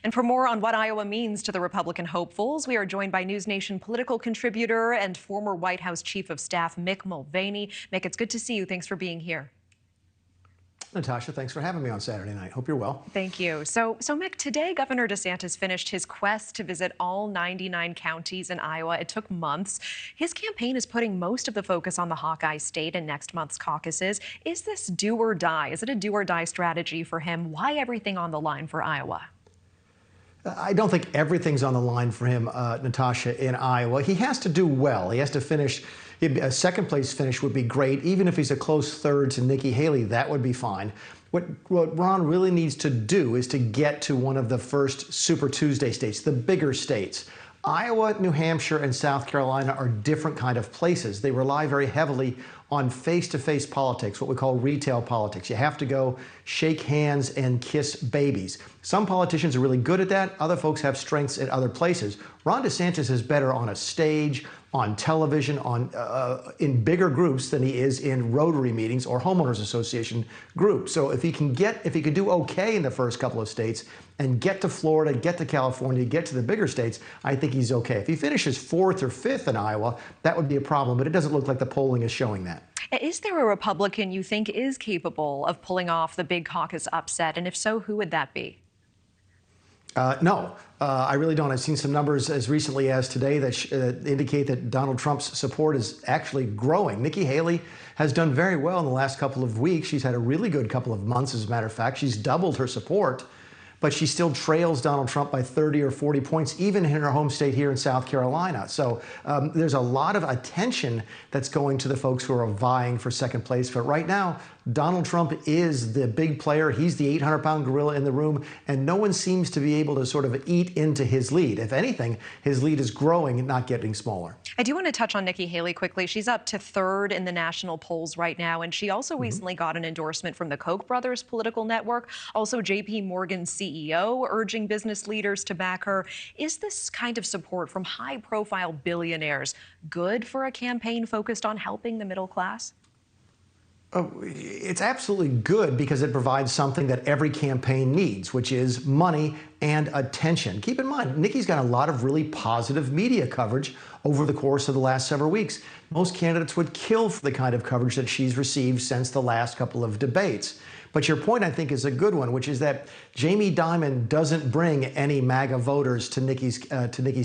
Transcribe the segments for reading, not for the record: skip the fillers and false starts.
And for more on what Iowa means to the Republican hopefuls, we are joined by NewsNation political contributor and former White House Chief of Staff Mick Mulvaney. Mick, it's good to see you. Thanks for being here. Natasha, thanks for having me on Saturday night. Hope you're well. Thank you. So Mick, today Governor DeSantis finished his quest to visit all 99 counties in Iowa. It took months. His campaign is putting most of the focus on the Hawkeye State and next month's caucuses. Is this do or die? Is it a do or die strategy for him? Why everything on the line for Iowa? I don't think everything's on the line for him, Natasha, in Iowa. He has to do well. He has to finish. A second place finish would be great. Even if he's a close third to Nikki Haley, that would be fine. What Ron really needs to do is to get to one of the first Super Tuesday states, the bigger states. Iowa, New Hampshire, and South Carolina are different kind of places. They rely very heavily on face-to-face politics, what we call retail politics. You have to go shake hands and kiss babies. Some politicians are really good at that. Other folks have strengths at other places. Ron DeSantis is better on a stage, on television, in bigger groups than he is in Rotary meetings or homeowners association groups. So if he can do okay in the first couple of states and get to Florida, get to California, get to the bigger states, I think he's okay. If he finishes fourth or fifth in Iowa, that would be a problem, but it doesn't look like the polling is showing that. Is there a Republican you think is capable of pulling off the big caucus upset? And if so, who would that be? No, I really don't. I've seen some numbers as recently as today that indicate that Donald Trump's support is actually growing. Nikki Haley has done very well in the last couple of weeks. She's had a really good couple of months, as a matter of fact. She's doubled her support, but she still trails Donald Trump by 30 or 40 points, even in her home state here in South Carolina. So there's a lot of attention that's going to the folks who are vying for second place. But right now, Donald Trump is the big player. He's the 800-pound gorilla in the room, and no one seems to be able to sort of eat into his lead. If anything, his lead is growing and not getting smaller. I do want to touch on Nikki Haley quickly. She's up to third in the national polls right now, and she also recently got an endorsement from the Koch brothers political network. Also, J.P. Morgan's CEO urging business leaders to back her. Is this kind of support from high-profile billionaires good for a campaign focused on helping the middle class? Oh, it's absolutely good because it provides something that every campaign needs, which is money and attention. Keep in mind, Nikki's got a lot of really positive media coverage over the course of the last several weeks. Most candidates would kill for the kind of coverage that she's received since the last couple of debates. But your point, I think, is a good one, which is that Jamie Dimon doesn't bring any MAGA voters to Nikki's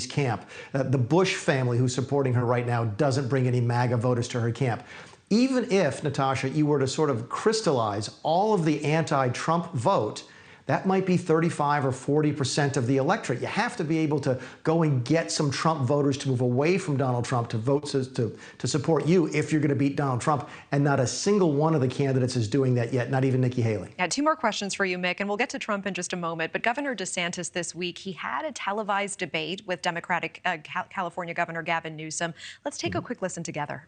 camp. The Bush family, who's supporting her right now, doesn't bring any MAGA voters to her camp. Even if, Natasha, you were to sort of crystallize all of the anti-Trump vote, that might be 35 or 40% of the electorate. You have to be able to go and get some Trump voters to move away from Donald Trump to vote to support you if you're going to beat Donald Trump. And not a single one of the candidates is doing that yet, not even Nikki Haley. Yeah, two more questions for you, Mick, and we'll get to Trump in just a moment. But Governor DeSantis this week, he had a televised debate with Democratic California Governor Gavin Newsom. Let's take a quick listen together.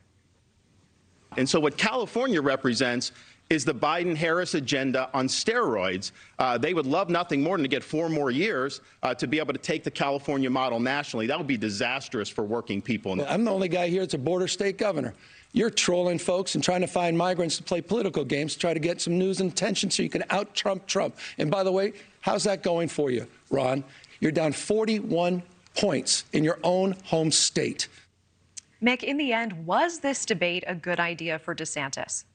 And so what California represents is the Biden-Harris agenda on steroids. They would love nothing more than to get 4 more years to be able to take the California model nationally. That would be disastrous for working people. I'm the only guy here that's a border state governor. You're trolling folks and trying to find migrants to play political games to try to get some news and attention so you can out-Trump Trump. And by the way, how's that going for you, Ron? You're down 41 points in your own home state. Mick, in the end, was this debate a good idea for DeSantis?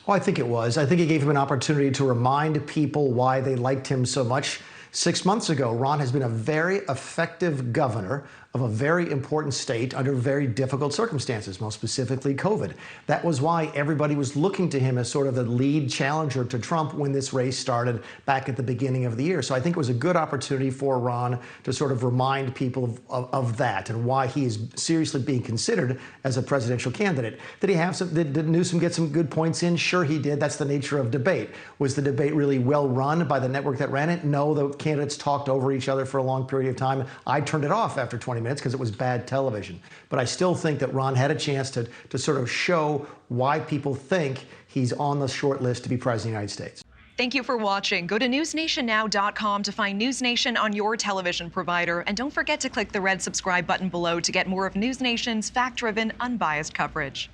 Well, I think it was. I think it gave him an opportunity to remind people why they liked him so much. 6 months ago, Ron has been a very effective governor of a very important state under very difficult circumstances, most specifically COVID. That was why everybody was looking to him as sort of the lead challenger to Trump when this race started back at the beginning of the year. So I think it was a good opportunity for Ron to sort of remind people of that and why he is seriously being considered as a presidential candidate. Did Newsom get some good points in? Sure he did. That's the nature of debate. Was the debate really well run by the network that ran it? No, the candidates talked over each other for a long period of time. I turned it off after 20 minutes because it was bad television. But I still think that Ron had a chance to sort of show why people think he's on the short list to be president of the United States. Thank you for watching. Go to newsnationnow.com to find NewsNation on your television provider. And don't forget to click the red subscribe button below to get more of NewsNation's fact-driven, unbiased coverage.